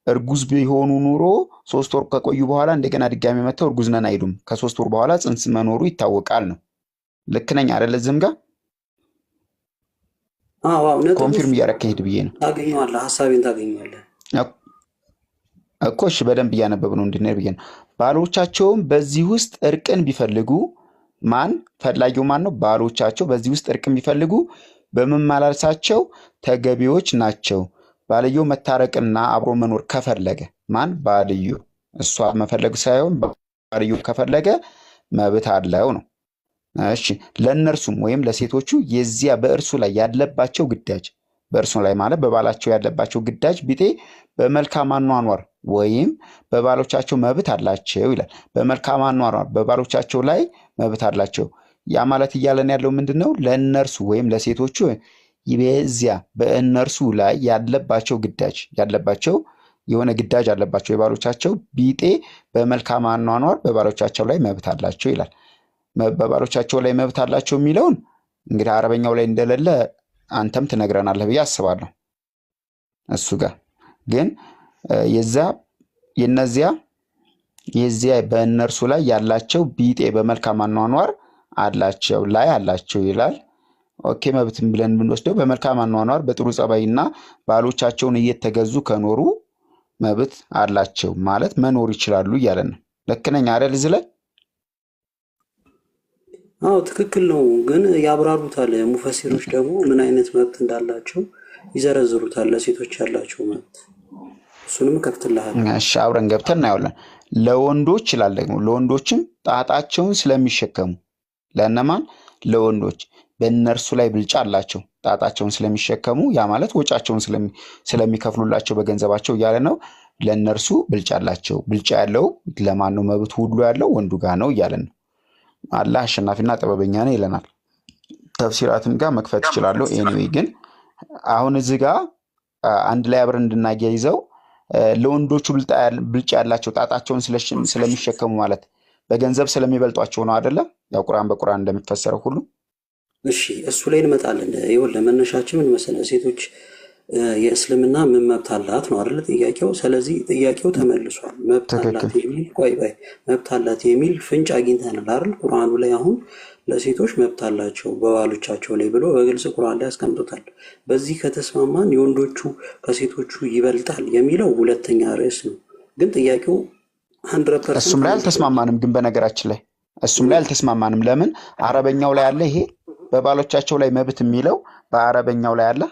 እርጉዝ ቢሆኑ ኑሮ 3 ወር ከቆዩ በኋላ እንደገና ድጋሚ መተው እርጉዝ ነን አይሉም። ከ3 ወር በኋላ ጽንስ መኖሩ ይታወቃል ነው። ልክ ነኝ አይደለ? ዝም ጋር ኮንፊርም እያደረግህ ሄድ ብዬ ነው። ታገኘዋለህ፣ ሀሳቤን ታገኘዋለህ እኮ። እሺ በደንብ እያነበብ ነው እንድንሄድ ብዬ ነው። ባሎቻቸውም በዚህ ውስጥ እርቅን ቢፈልጉ ማን ፈላጊው ማን ነው? ባሎቻቸው በዚህ ውስጥ እርቅን ቢፈልጉ በመመላለሳቸው ተገቢዎች ናቸው። ባልየው መታረቅና አብሮ መኖር ከፈለገ ማን? ባልየው። እሷ መፈለግ ሳይሆን ባልየው ከፈለገ መብት አለው ነው። እሺ ለነርሱም ወይም ለሴቶቹ የዚያ በእርሱ ላይ ያለባቸው ግዳጅ፣ በእርሱ ላይ ማለት በባላቸው ያለባቸው ግዳጅ ቢጤ በመልካም አኗኗር ወይም በባሎቻቸው መብት አላቸው ይላል። በመልካም አኗኗር በባሎቻቸው ላይ መብት አላቸው። ያ ማለት እያለን ያለው ምንድነው? ለነርሱ ወይም ለሴቶቹ በዚያ በእነርሱ ላይ ያለባቸው ግዳጅ ያለባቸው የሆነ ግዳጅ አለባቸው የባሎቻቸው ቢጤ በመልካም አኗኗር በባሎቻቸው ላይ መብት አላቸው ይላል። በባሎቻቸው ላይ መብት አላቸው የሚለውን እንግዲህ አረበኛው ላይ እንደሌለ አንተም ትነግረናለህ ብዬ አስባለሁ። እሱ ጋር ግን የዚያ በእነርሱ ላይ ያላቸው ቢጤ በመልካም አኗኗር አላቸው ይላል። ኦኬ መብትም ብለን ብንወስደው በመልካም አኗኗር በጥሩ ጸባይና ባሎቻቸውን እየተገዙ ከኖሩ መብት አላቸው ማለት መኖር ይችላሉ እያለን ነው። ልክ ነኝ አይደል? እዚህ ላይ አዎ ትክክል ነው። ግን ያብራሩታል ሙፈሲሮች ደግሞ ምን አይነት መብት እንዳላቸው ይዘረዝሩታል። ለሴቶች ያላቸው መብት እሱንም ከፍትልሃል። እሺ አብረን ገብተን እናየዋለን። ለወንዶች ይላል ደግሞ ለወንዶችም ጣጣቸውን ስለሚሸከሙ ለእነማን? ለወንዶች በእነርሱ ላይ ብልጫ አላቸው ጣጣቸውን ስለሚሸከሙ ያ ማለት ወጫቸውን ስለሚከፍሉላቸው በገንዘባቸው እያለ ነው። ለእነርሱ ብልጫ አላቸው። ብልጫ ያለው ለማን ነው? መብት ሁሉ ያለው ወንዱ ጋር ነው እያለ ነው። አላህ አሸናፊና ጥበበኛ ነው ይለናል። ተፍሲራትን ጋር መክፈት ይችላለሁ። ኤኒዌይ ግን አሁን እዚህ ጋር አንድ ላይ አብረን እንድናያይዘው ለወንዶቹ ብልጫ ያላቸው ጣጣቸውን ስለሚሸከሙ ማለት በገንዘብ ስለሚበልጧቸው ነው አይደለ? ያው ቁርአን በቁርአን እንደሚፈሰረው ሁሉ። እሺ እሱ ላይ እንመጣለን። ይኸውልህ መነሻችን ምን መሰለህ? ሴቶች የእስልምና ምን መብት አላት ነው አይደለ ጥያቄው። ስለዚህ ጥያቄው ተመልሷል። መብት አላት የሚል መብት አላት የሚል ፍንጭ አግኝተናል አይደል? ቁርአኑ ላይ አሁን ለሴቶች መብት አላቸው በባሎቻቸው ላይ ብሎ በግልጽ ቁርአን ላይ ያስቀምጡታል። በዚህ ከተስማማን የወንዶቹ ከሴቶቹ ይበልጣል የሚለው ሁለተኛ ርዕስ ነው። ግን ጥያቄው 100% እሱም ላይ አልተስማማንም። ግን በነገራችን ላይ እሱም ላይ አልተስማማንም። ለምን? አረበኛው ላይ አለ። ይሄ በባሎቻቸው ላይ መብት የሚለው በአረበኛው ላይ አለ።